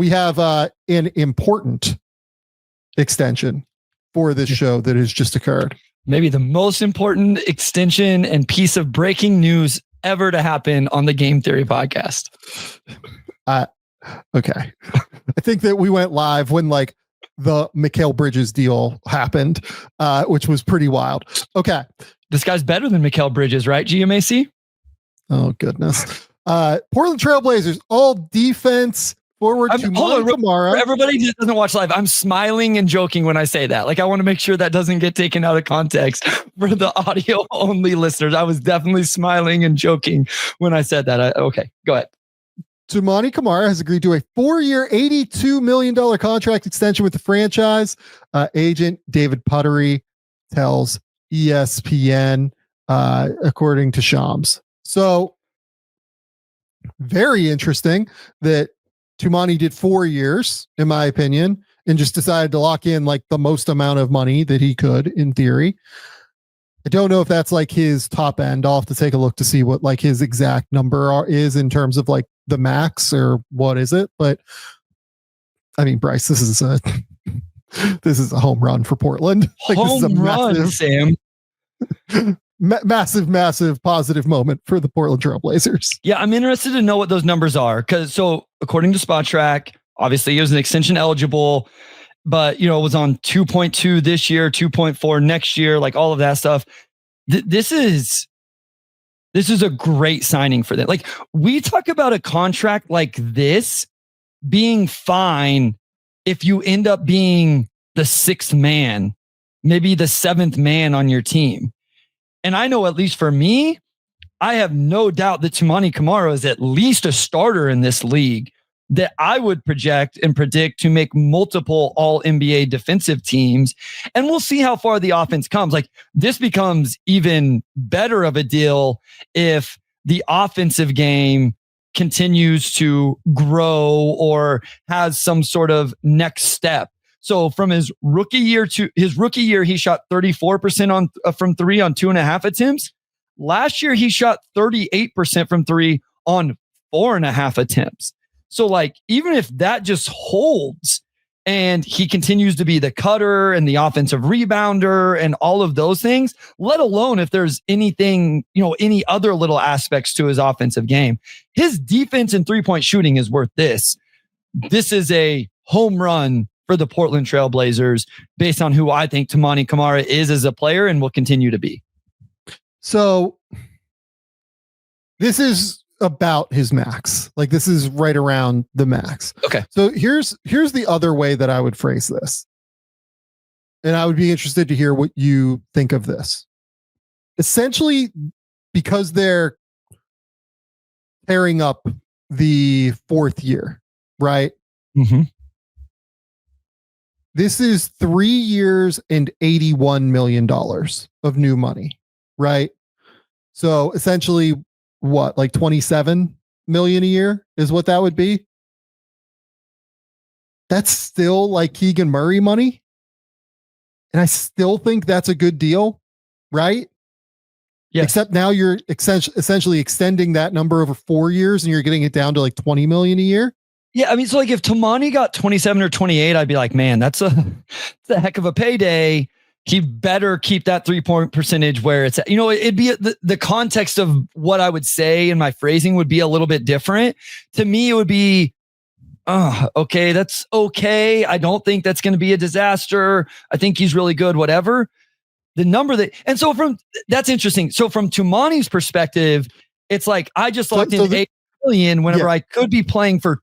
we have an important extension for this show that has just occurred. Maybe the most important extension and piece of breaking news ever to happen on the Game Theory podcast. Okay. I think that we went live when like the Mikal Bridges deal happened, which was pretty wild. Okay. This guy's better than Mikal Bridges, right? GMAC? Oh, goodness. Portland Trailblazers, all defense, forward to Toumani Camara. For everybody who doesn't watch live, I'm smiling and joking when I say that. Like, I want to make sure that doesn't get taken out of context for the audio only listeners. I was definitely smiling and joking when I said that. Okay, go ahead. Toumani Camara has agreed to a 4-year, $82 million contract extension with the franchise. Agent David Puttery tells ESPN, according to Shams. So very interesting that Toumani did 4 years, in my opinion, and just decided to lock in like the most amount of money that he could in theory. I don't know if that's like his top end. I'll have to take a look to see what like his exact number is in terms of like the max or what is it. But I mean, Bryce, this is a home run for Portland. Like, home this is a run, massive, Sam. massive positive moment for the Portland Trailblazers. Yeah, I'm interested to know what those numbers are. So according to Spot Track, obviously he was an extension eligible, but it was on 2.2 this year, 2.4 next year, like all of that stuff. This is a great signing for them. Like, we talk about a contract like this being fine if you end up being the sixth man, maybe the seventh man on your team. And I know, at least for me, I have no doubt that Toumani Camara is at least a starter in this league that I would project and predict to make multiple all NBA defensive teams. And we'll see how far the offense comes. Like, this becomes even better of a deal if the offensive game continues to grow or has some sort of next step. So from his rookie year, he shot 34% from three on 2.5 attempts. Last year, he shot 38% from three on 4.5 attempts. So like, even if that just holds and he continues to be the cutter and the offensive rebounder and all of those things, let alone if there's anything, any other little aspects to his offensive game, his defense and 3-point shooting is worth this. This is a home run for the Portland Trailblazers based on who I think Toumani Camara is as a player and will continue to be. So this is about his max. Like, this is right around the max. Okay. So here's the other way that I would phrase this. And I would be interested to hear what you think of this. Essentially, because they're pairing up the 4th year, right? Mm-hmm. This is 3 years and $81 million of new money, right? So essentially, what, like 27 million a year is what that would be? That's still like Keegan Murray money. And I still think that's a good deal, right? Yeah. Except now you're essentially extending that number over 4 years and you're getting it down to like 20 million a year. Yeah, I mean, so like if Toumani got 27 or 28, I'd be like, man, that's a heck of a payday. He better keep that 3-point percentage where it's at. It'd be the context of what I would say and my phrasing would be a little bit different. To me, it would be, okay, that's okay. I don't think that's going to be a disaster. I think he's really good, whatever. The number that's interesting. So from Toumani's perspective, it's like, I just locked in $8 million whenever I could be playing for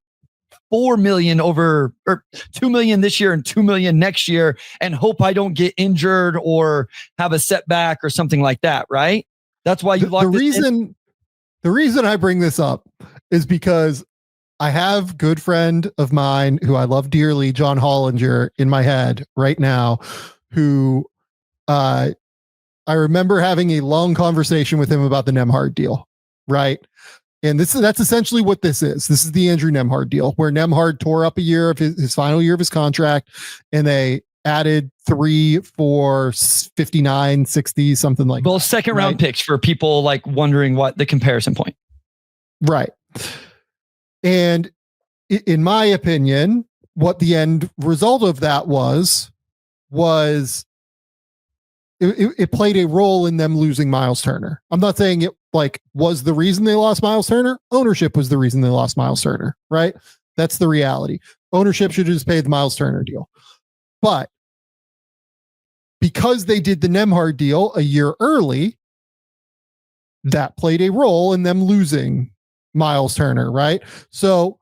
$4 million or $2 million this year and $2 million next year, and hope I don't get injured or have a setback or something like that. Right. That's why you locked this in. The reason I bring this up is because I have a good friend of mine who I love dearly, John Hollinger, in my head right now, who I remember having a long conversation with him about the Nembhard deal. Right. And that's essentially what this is. This is the Andrew Nembhard deal, where Nembhard tore up a year of his final year of his contract, and they added 3 for 59, 60, something like both second round picks for people like wondering what the comparison point. Right. And in my opinion, what the end result of that was it played a role in them losing Miles Turner. I'm not saying it like was the reason they lost Miles Turner. Ownership was the reason they lost Miles Turner, right? That's the reality. Ownership should have just paid the Miles Turner deal. But because they did the Nembhard deal a year early, that played a role in them losing Miles Turner, right? So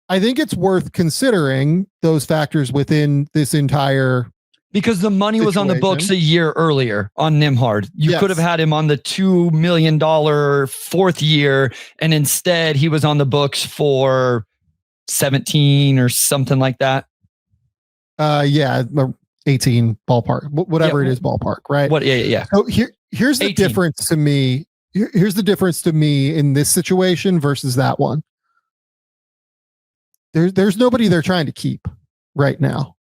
I think it's worth considering those factors within this entire because the money was on the books a year earlier on Nembhard. You could have had him on the $2 million fourth year, and instead he was on the books for 17 or something like that. 18 ballpark, whatever it is, ballpark, right? Yeah. So here's the 18. Difference to me. Here's the difference to me in this situation versus that one. There's nobody they're trying to keep right now.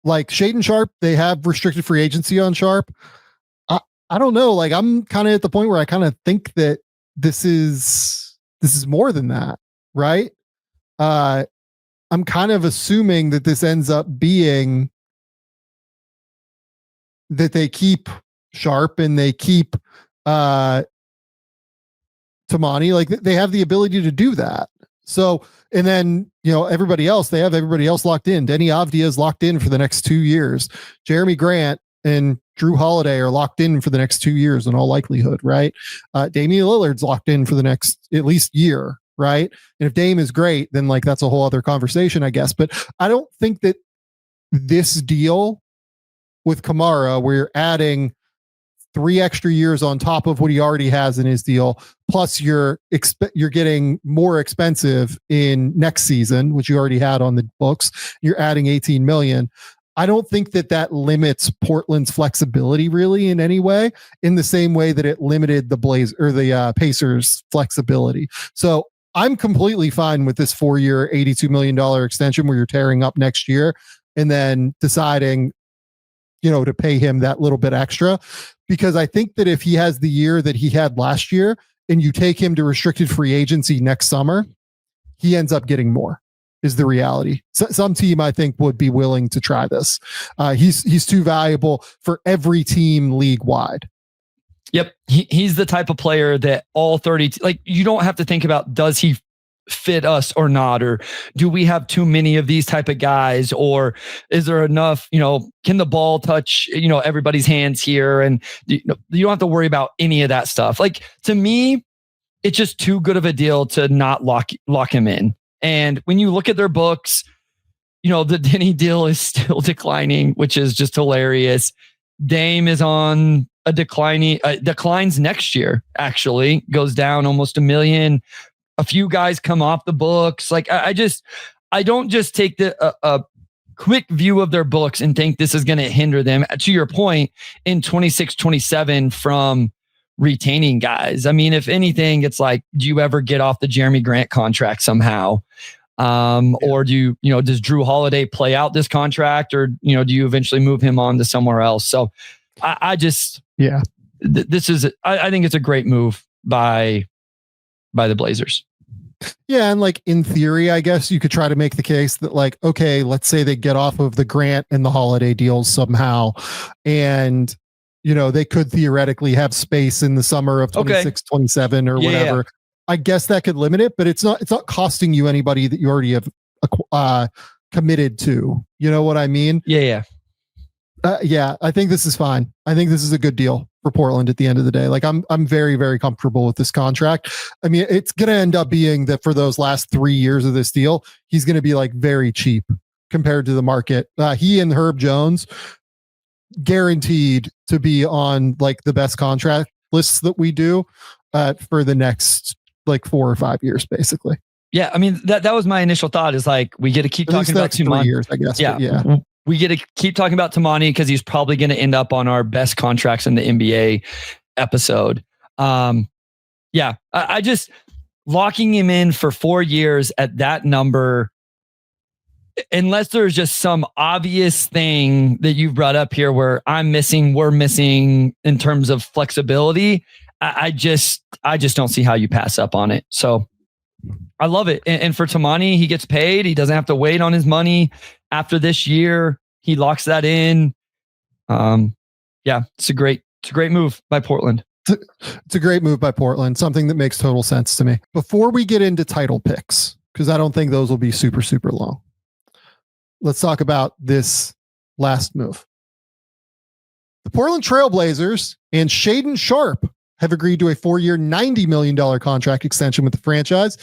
Like Shaedon Sharpe, they have restricted free agency on Sharpe. I don't know. Like I'm kind of at the point where I kind of think that this is more than that, right? I'm kind of assuming that this ends up being that they keep Sharpe and they keep Toumani. Like they have the ability to do that. So, and then, everybody else, they have everybody else locked in. Denny Avdia is locked in for the next 2 years. Jeremy Grant and Drew Holiday are locked in for the next 2 years in all likelihood, right? Damian Lillard's locked in for the next at least year, right? And if Dame is great, then like that's a whole other conversation, I guess. But I don't think that this deal with Camara, where you're adding 3 extra years on top of what he already has in his deal, plus you're getting more expensive in next season, which you already had on the books. You're adding 18 million. I don't think that limits Portland's flexibility really in any way, in the same way that it limited the Pacers' flexibility. So I'm completely fine with this 4-year, $82 million extension where you're tearing up next year and then deciding, to pay him that little bit extra, because I think that if he has the year that he had last year and you take him to restricted free agency next summer, he ends up getting more, is the reality. So, some team I think would be willing to try this. He's too valuable for every team league wide. Yep. He's the type of player that all 30, like you don't have to think about, does he fit us or not, or do we have too many of these type of guys, or is there enough, can the ball touch, everybody's hands here, and you don't have to worry about any of that stuff. Like, to me, it's just too good of a deal to not lock him in. And when you look at their books, the Denny deal is still declining, which is just hilarious. Dame is on a declines next year, actually goes down almost $1 million. A few guys come off the books. Like I don't just take a quick view of their books and think this is going to hinder them, to your point, in 26, 27 from retaining guys. I mean, if anything, it's like, do you ever get off the Jeremy Grant contract somehow? Or does Drew Holiday play out this contract, or, do you eventually move him on to somewhere else? So this is, I think it's a great move by the Blazers. Yeah. And like in theory, I guess you could try to make the case that like, okay, let's say they get off of the Grant and the Holiday deals somehow. And, they could theoretically have space in the summer of 26, 27 or whatever. Yeah. I guess that could limit it, but it's not costing you anybody that you already have committed to. You know what I mean? Yeah. I think this is fine. I think this is a good deal for Portland at the end of the day. Like I'm very, very comfortable with this contract. I mean, it's going to end up being that for those last 3 years of this deal, he's going to be like very cheap compared to the market. He and Herb Jones guaranteed to be on like the best contract lists that we do for the next like 4 or 5 years, basically. Yeah. I mean, that was my initial thought, is like, we get to keep talking about Toumani. 3 years, I guess. Yeah. We get to keep talking about Toumani because he's probably going to end up on our best contracts in the NBA episode. I just locking him in for 4 years at that number, unless there's just some obvious thing that you've brought up here where we're missing in terms of flexibility, I just don't see how you pass up on it. So I love it. And for Toumani, he gets paid. He doesn't have to wait on his money after this year. He locks that in. Yeah, it's a great move by Portland. It's a great move by Portland. Something that makes total sense to me. Before we get into title picks, because I don't think those will be super, super long, let's talk about this last move. The Portland Trailblazers and Shaedon Sharpe have agreed to a 4-year, $90 million contract extension with the franchise.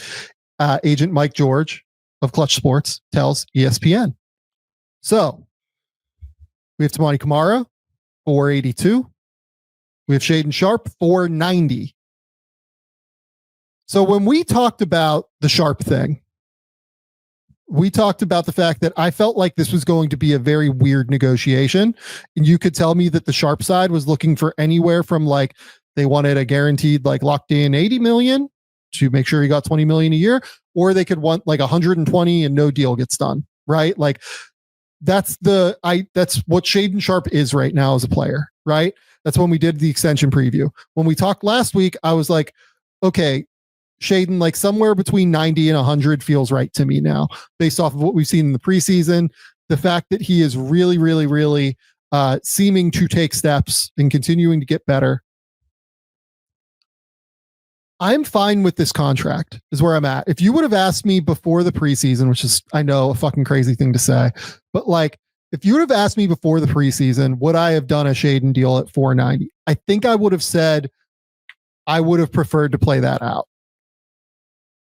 Agent Mike George of Clutch Sports tells ESPN. So we have Toumani Camara, 482. We have Shaedon Sharpe, 490. So when we talked about the Sharpe thing, we talked about the fact that I felt like this was going to be a very weird negotiation. And you could tell me that the Sharpe side was looking for anywhere from like, they wanted a guaranteed, like locked in 80 million to make sure he got 20 million a year, or they could want like 120 and no deal gets done. Right. Like that's what Shaedon Sharpe is right now as a player. Right. That's when we did the extension preview. When we talked last week, I was like, okay, Shaedon, like somewhere between 90 and 100 feels right to me now, based off of what we've seen in the preseason. The fact that he is really, really, really seeming to take steps and continuing to get better. I'm fine with this contract is where I'm at. If you would have asked me before the preseason, which is, I know, a fucking crazy thing to say, but like, if you would have asked me before the preseason, would I have done a Shaedon deal at 490? I think I would have said I would have preferred to play that out.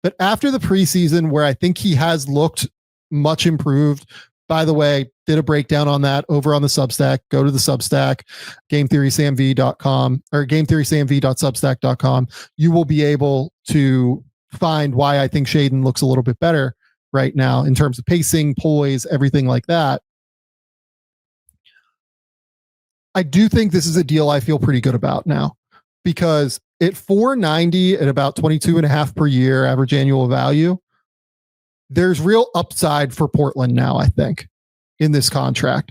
But after the preseason, where I think he has looked much improved, by the way, did a breakdown on that over on the Substack. Go to the Substack, GameTheorySamV.com or GameTheorySamV.substack.com. You will be able to find why I think Shaedon looks a little bit better right now in terms of pacing, poise, everything like that. I do think this is a deal I feel pretty good about now, because at 490 at about 22.5 per year average annual value, there's real upside for Portland now, I think, in this contract.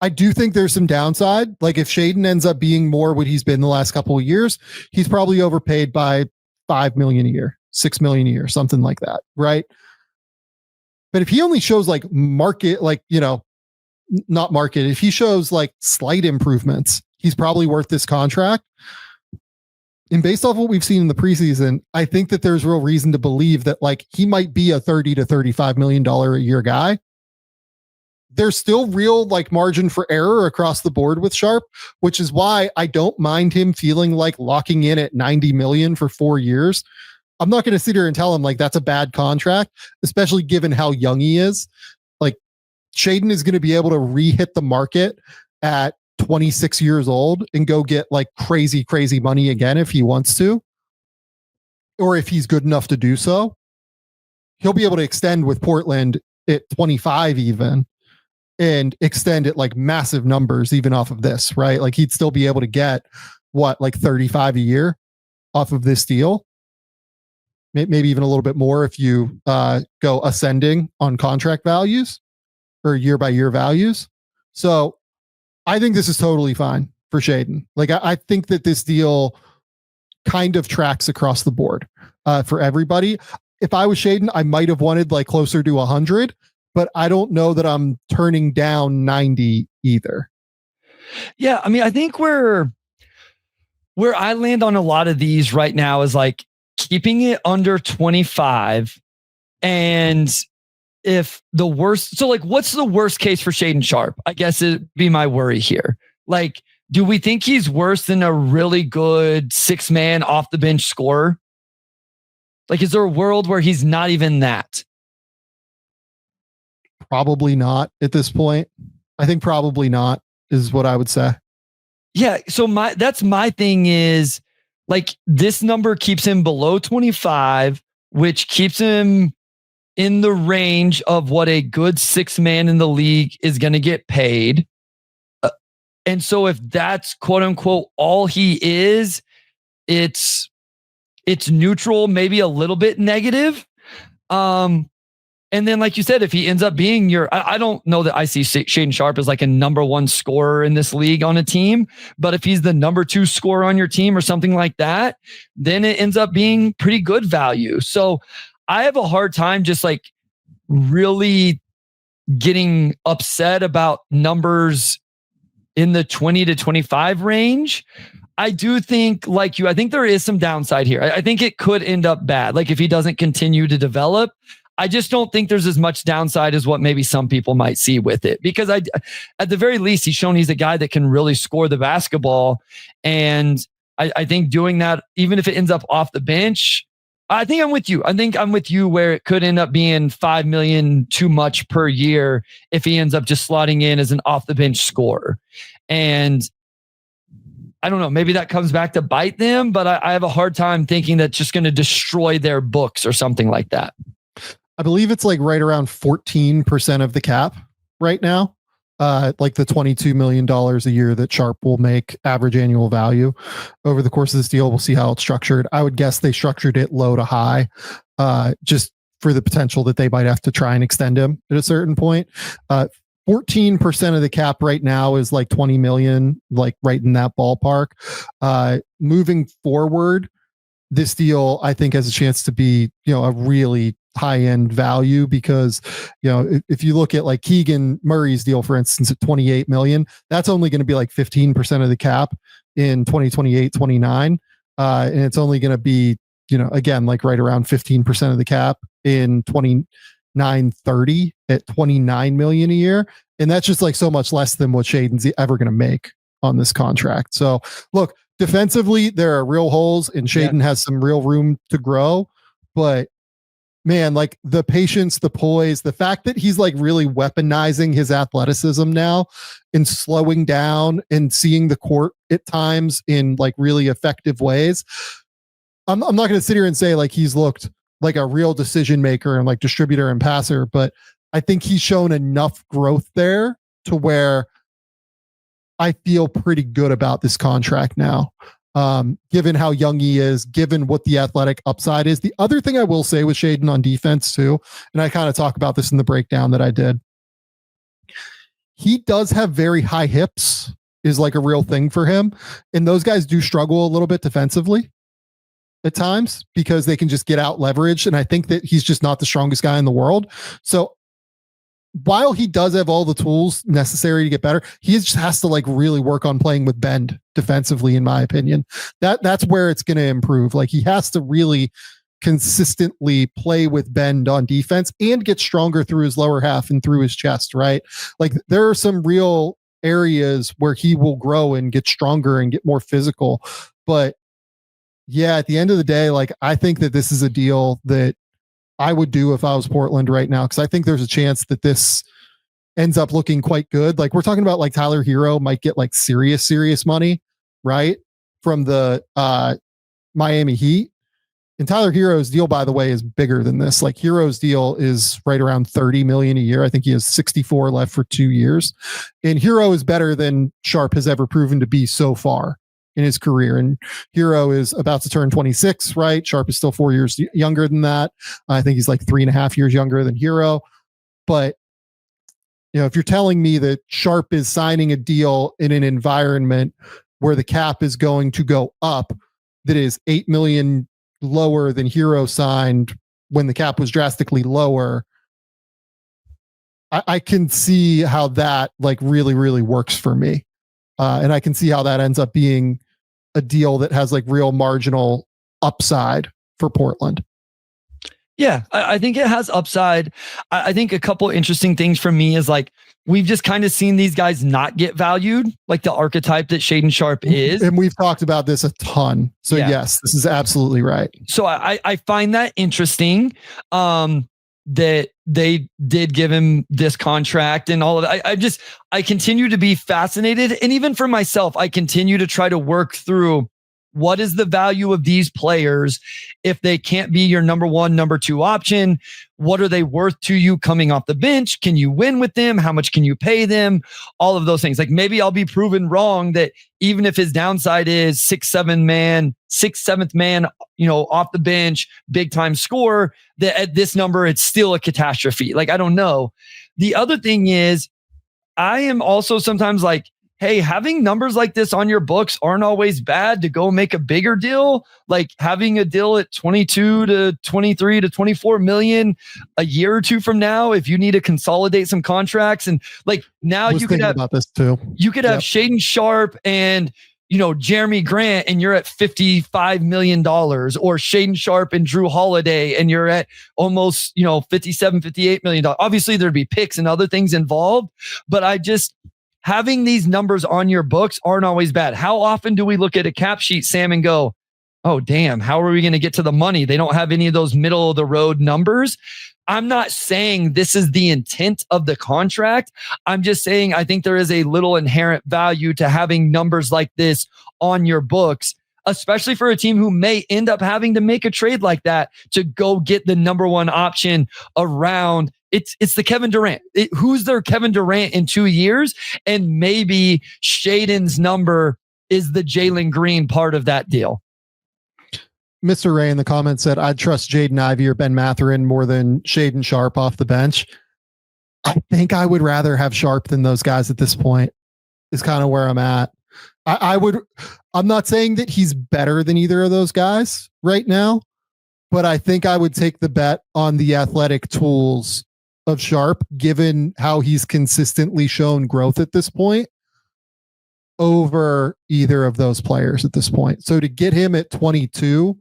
I do think there's some downside. Like if Shaedon ends up being more what he's been the last couple of years, he's probably overpaid by $5 million a year, $6 million a year, something like that. Right. But if he only shows like market, like, you know, not market, if he shows like slight improvements, he's probably worth this contract. And based off what we've seen in the preseason, I think that there's real reason to believe that like he might be a $30 to $35 million a year guy. There's still real like margin for error across the board with Sharpe, which is why I don't mind him feeling like locking in at 90 million for 4 years. I'm not going to sit here and tell him like that's a bad contract, especially given how young he is. Like Shaedon is going to be able to re-hit the market at 26 years old and go get like crazy, crazy money again if he wants to, or if he's good enough to do so. He'll be able to extend with Portland at 25 even, and extend at like massive numbers even off of this, right? Like he'd still be able to get what, like 35 a year off of this deal. Maybe even a little bit more if you go ascending on contract values or year by year values. So I think this is totally fine for Shaedon. Like I think that this deal kind of tracks across the board for everybody. If I was Shaedon, I might have wanted like closer to 100, but I don't know that I'm turning down 90 either. Yeah, I mean, I think where I land on a lot of these right now is like keeping it under 25. And if the worst, so like, what's the worst case for Shaedon Sharpe? I guess it'd be my worry here. Like, do we think he's worse than a really good 6-man off the bench scorer? Like, is there a world where he's not even that? Probably not at this point. I think probably not is what I would say. Yeah. So that's my thing is like this number keeps him below 25, which keeps him in the range of what a good 6-man in the league is going to get paid. And so if that's quote unquote all he is, it's neutral, maybe a little bit negative. And then, like you said, if he ends up being I don't know that I see Shaedon Sharpe as like a number one scorer in this league on a team, but if he's the number two scorer on your team or something like that, then it ends up being pretty good value. So I have a hard time just like really getting upset about numbers in the 20 to 25 range. I do think, like you, I think there is some downside here. I think it could end up bad. Like if he doesn't continue to develop, I just don't think there's as much downside as what maybe some people might see with it. Because at the very least, he's shown he's a guy that can really score the basketball. And I think doing that, even if it ends up off the bench, I think I'm with you. I think I'm with you where it could end up being $5 million too much per year if he ends up just slotting in as an off the bench scorer. And I don't know, maybe that comes back to bite them, but I have a hard time thinking that's just going to destroy their books or something like that. I believe it's like right around 14% of the cap right now. Like the $22 million a year that Sharpe will make average annual value over the course of this deal. We'll see how it's structured. I would guess they structured it low to high, just for the potential that they might have to try and extend him at a certain point. 14% of the cap right now is like 20 million, like right in that ballpark. Moving forward, this deal, I think, has a chance to be, a really high-end value because, if you look at like Keegan Murray's deal, for instance, at 28 million, that's only going to be like 15% of the cap in 2028, 29. And it's only going to be, again, like right around 15% of the cap in 29-30 at 29 million a year. And that's just like so much less than what Shaedon's ever going to make on this contract. So look, defensively, there are real holes and Shaedon has some real room to grow, but man, like the patience, the poise, the fact that he's like really weaponizing his athleticism now and slowing down and seeing the court at times in like really effective ways. I'm not going to sit here and say like he's looked like a real decision maker and like distributor and passer, but I think he's shown enough growth there to where I feel pretty good about this contract now. Given how young he is, given what the athletic upside is. The other thing I will say with Shaedon on defense too, and I kind of talk about this in the breakdown that I did, he does have very high hips, is like a real thing for him. And those guys do struggle a little bit defensively at times because they can just get out leveraged. And I think that he's just not the strongest guy in the world. So while he does have all the tools necessary to get better, he just has to like really work on playing with bend defensively, in my opinion. That's where it's going to improve. Like he has to really consistently play with bend on defense and get stronger through his lower half and through his chest, right? Like there are some real areas where he will grow and get stronger and get more physical. But yeah, at the end of the day, like I think that this is a deal that I would do if I was Portland right now, because I think there's a chance that this ends up looking quite good. Like we're talking about like Tyler Hero might get like serious money, right? From the Miami Heat. And Tyler Hero's deal, by the way, is bigger than this. Like Hero's deal is right around 30 million a year. I think he has 64 left for 2 years. And Hero is better than Sharpe has ever proven to be so far in his career. And Hero is about to turn 26, right? Sharpe is still 4 years younger than that. I think he's like 3.5 years younger than Hero. But, if you're telling me that Sharpe is signing a deal in an environment where the cap is going to go up, that is 8 million lower than Hero signed when the cap was drastically lower, I can see how that like really, really works for me. And I can see how that ends up being a deal that has like real marginal upside for Portland. Yeah, I think it has upside. I think a couple interesting things for me is like, we've just kind of seen these guys not get valued, like the archetype that Shaedon Sharpe is. And we've talked about this a ton. So yes, this is absolutely right. So I find that interesting. That they did give him this contract and all of that. I continue to be fascinated. And even for myself, I continue to try to work through what is the value of these players if they can't be your number one, number two option? What are they worth to you coming off the bench? Can you win with them? How much can you pay them? All of those things. Like maybe I'll be proven wrong that even if his downside is sixth, seventh man, off the bench, big time scorer, that at this number, it's still a catastrophe. Like, I don't know. The other thing is, I am also sometimes like, hey, having numbers like this on your books aren't always bad to go make a bigger deal. Like having a deal at 22 to 23 to 24 million a year or two from now, if you need to consolidate some contracts. And like now you could have about this too. You could have Shaedon Sharpe and Jeremy Grant, and you're at $55 million, or Shaedon Sharpe and Drew Holiday, and you're at almost, $57, $58 million. Obviously, there'd be picks and other things involved, but having these numbers on your books aren't always bad. How often do we look at a cap sheet, Sam, and go, oh, damn, how are we going to get to the money? They don't have any of those middle of the road numbers. I'm not saying this is the intent of the contract. I'm just saying I think there is a little inherent value to having numbers like this on your books, especially for a team who may end up having to make a trade like that to go get the number one option around. It's the Kevin Durant. Who's their Kevin Durant in 2 years? And maybe Shaedon's number is the Jalen Green part of that deal. Mr. Ray in the comments said, I'd trust Jaden Ivey or Ben Mathurin more than Shaedon Sharpe off the bench. I think I would rather have Sharpe than those guys at this point, is kind of where I'm at. I'm not saying that he's better than either of those guys right now, but I think I would take the bet on the athletic tools of Sharpe, given how he's consistently shown growth at this point, over either of those players at this point. So to get him at 22,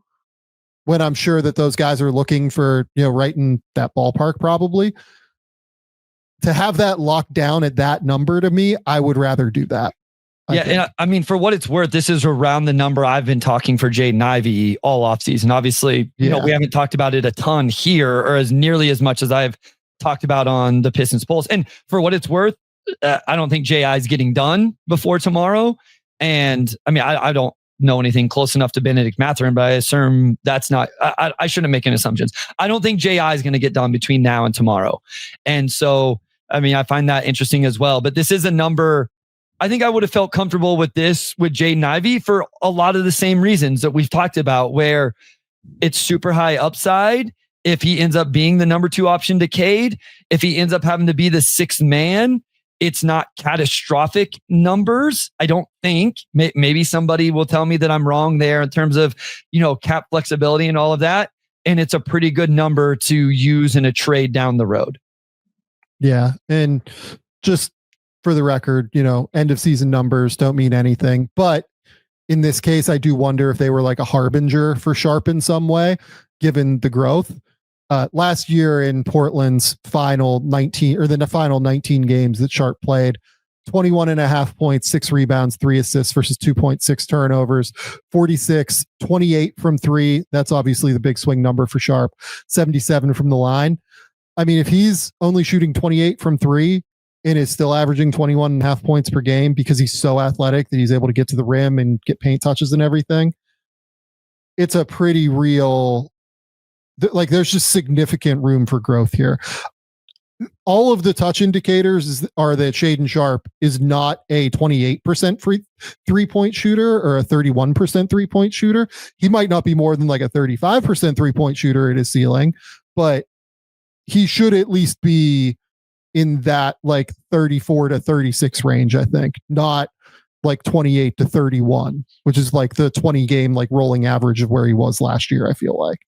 when I'm sure that those guys are looking for, right in that ballpark, probably, to have that locked down at that number, to me, I would rather do that. And I mean, for what it's worth, this is around the number I've been talking for Jaden Ivey all offseason. Obviously, we haven't talked about it a ton here, or as nearly as much as I've talked about on the Pistons Pulse. And for what it's worth, I don't think J.I. is getting done before tomorrow. And I mean, I don't know anything close enough to Benedict Mathurin, but I assume that's not, I shouldn't make any assumptions. I don't think J.I. is going to get done between now and tomorrow. And so, I mean, I find that interesting as well. But this is a number, I think I would have felt comfortable with this with Jaden Ivey for a lot of the same reasons that we've talked about, where it's super high upside. If he ends up being the number two option to Cade, if he ends up having to be the sixth man, it's not catastrophic numbers. I don't think. Maybe somebody will tell me that I'm wrong there in terms of, cap flexibility and all of that. And it's a pretty good number to use in a trade down the road. Yeah. And just for the record, end of season numbers don't mean anything. But in this case, I do wonder if they were like a harbinger for Sharpe in some way, given the growth. Last year in Portland's final 19 games that Sharpe played, 21.5 points, 6 rebounds, 3 assists versus 2.6 turnovers, 46, 28 from 3. That's obviously the big swing number for Sharpe, 77 from the line. I mean, if he's only shooting 28 from 3 and is still averaging 21.5 points per game because he's so athletic that he's able to get to the rim and get paint touches and everything, it's a pretty real, like, there's just significant room for growth here. All of the touch indicators are that Shaedon Sharpe is not a 28% free three-point shooter or a 31% three-point shooter. He might not be more than like a 35% three-point shooter at his ceiling, but he should at least be in that like 34 to 36 range, I think, not like 28 to 31, which is like the 20 game like rolling average of where he was last year, I feel like.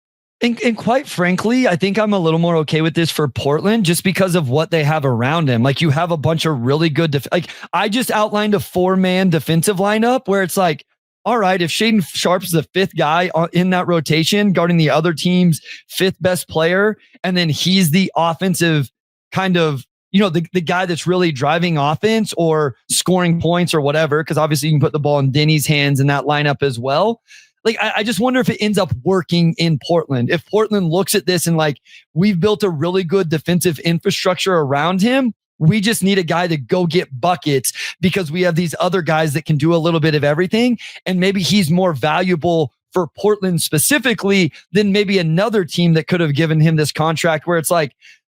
And quite frankly, I think I'm a little more okay with this for Portland just because of what they have around him. Like, you have a bunch of really good, like I just outlined a 4-man defensive lineup where it's like, all right, if Shaedon Sharpe's the 5th guy in that rotation, guarding the other team's 5th best player, and then he's the offensive kind of, the guy that's really driving offense or scoring points or whatever, because obviously you can put the ball in Denny's hands in that lineup as well. Like, I just wonder if it ends up working in Portland. If Portland looks at this and like, we've built a really good defensive infrastructure around him, We just need a guy to go get buckets because we have these other guys that can do a little bit of everything. And maybe he's more valuable for Portland specifically than maybe another team that could have given him this contract where it's like,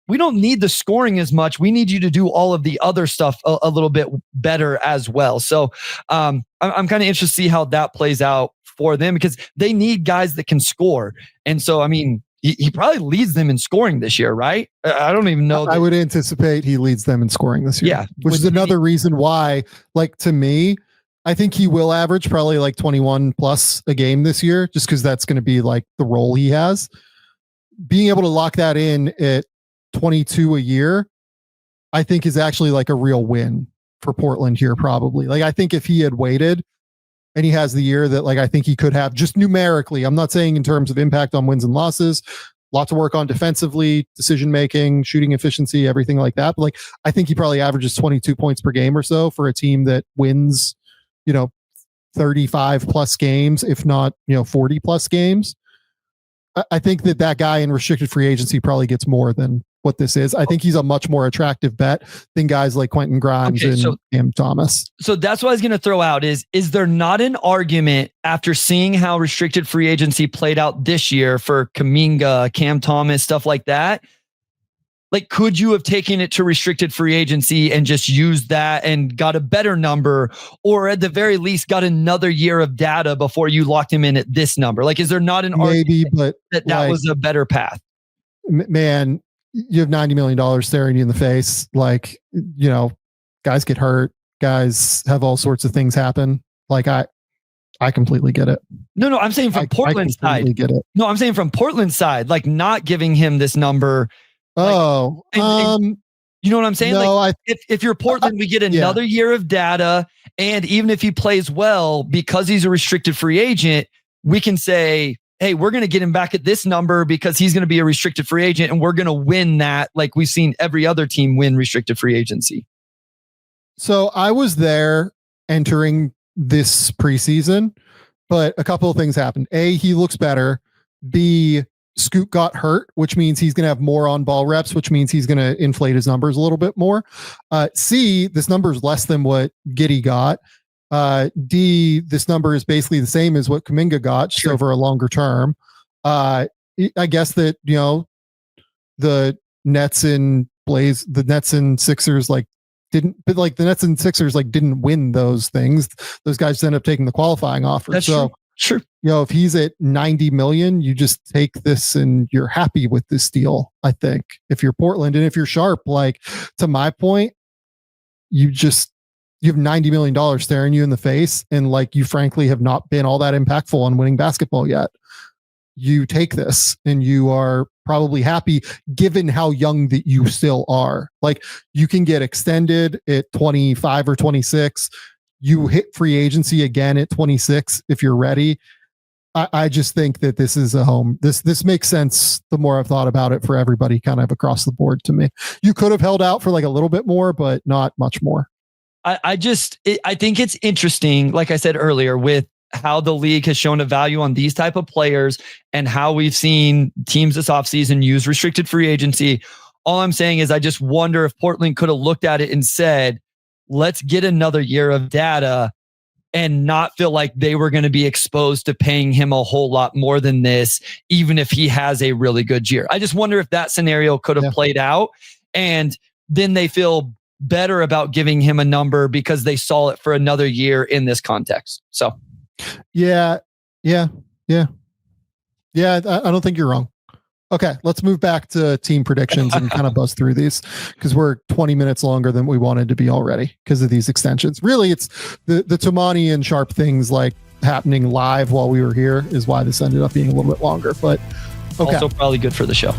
we don't need the scoring as much. We need you to do all of the other stuff a little bit better as well. So I'm kind of interested to see how that plays out for them because they need guys that can score. And so, I mean, he probably leads them in scoring this year, right? I don't even know. I would anticipate he leads them in scoring this year. Yeah. Which is another reason why, like, to me, I think he will average probably like 21 plus a game this year, just because that's going to be like the role he has. Being able to lock that in at 22 a year, I think is actually like a real win for Portland here, probably. Like, I think if he had waited and he has the year that, like, I think he could have just numerically, I'm not saying in terms of impact on wins and losses, lot to work on defensively, decision making, shooting efficiency, everything like that. But like, I think he probably averages 22 points per game or so for a team that wins, 35 plus games, if not, 40 plus games. I think that guy in restricted free agency probably gets more than what this is. I think he's a much more attractive bet than guys like Quentin Grimes and Cam Thomas. So that's what I was going to throw out is there not an argument after seeing how restricted free agency played out this year for Kuminga, Cam Thomas, stuff like that? Like, could you have taken it to restricted free agency and just used that and got a better number, or at the very least got another year of data before you locked him in at this number? Like, is there not an argument but that like, was a better path? Man, you have $90 million staring you in the face. Like, guys get hurt. Guys have all sorts of things happen. Like, I completely get it. No, I'm saying from Portland's side. Get it. No, I'm saying from Portland's side, like not giving him this number. Like, and you know what I'm saying? No, like if you're Portland, we get another year of data. And even if he plays well, because he's a restricted free agent, we can say, hey, we're going to get him back at this number because he's going to be a restricted free agent and we're going to win that. Like we've seen every other team win restricted free agency. So I was there entering this preseason, but a couple of things happened. A, he looks better. B, Scoot got hurt, which means he's going to have more on ball reps, which means he's going to inflate his numbers a little bit more. C, this number is less than what Giddey got. D, this number is basically the same as what Kuminga got, just over a longer term. I guess that, the Nets and Sixers didn't win those things. Those guys end up taking the qualifying offer. That's so true. Sure. If he's at 90 million, you just take this and you're happy with this deal. I think if you're Portland and if you're Sharpe, like to my point, you have $90 million staring you in the face. And like, you frankly have not been all that impactful on winning basketball yet. You take this and you are probably happy given how young that you still are. Like you can get extended at 25 or 26. You hit free agency again at 26 if you're ready. I just think that this is a home. This makes sense the more I've thought about it for everybody kind of across the board to me. You could have held out for like a little bit more, but not much more. I think it's interesting, like I said earlier, with how the league has shown a value on these type of players and how we've seen teams this offseason use restricted free agency. All I'm saying is I just wonder if Portland could have looked at it and said, let's get another year of data and not feel like they were going to be exposed to paying him a whole lot more than this, even if he has a really good year. I just wonder if that scenario could have played out and then they feel better about giving him a number because they saw it for another year in this context. So, yeah. I don't think you're wrong. Okay, let's move back to team predictions and kind of buzz through these because we're 20 minutes longer than we wanted to be already because of these extensions. Really, it's the Toumani and Sharpe things like happening live while we were here is why this ended up being a little bit longer. But okay. Also probably good for the show.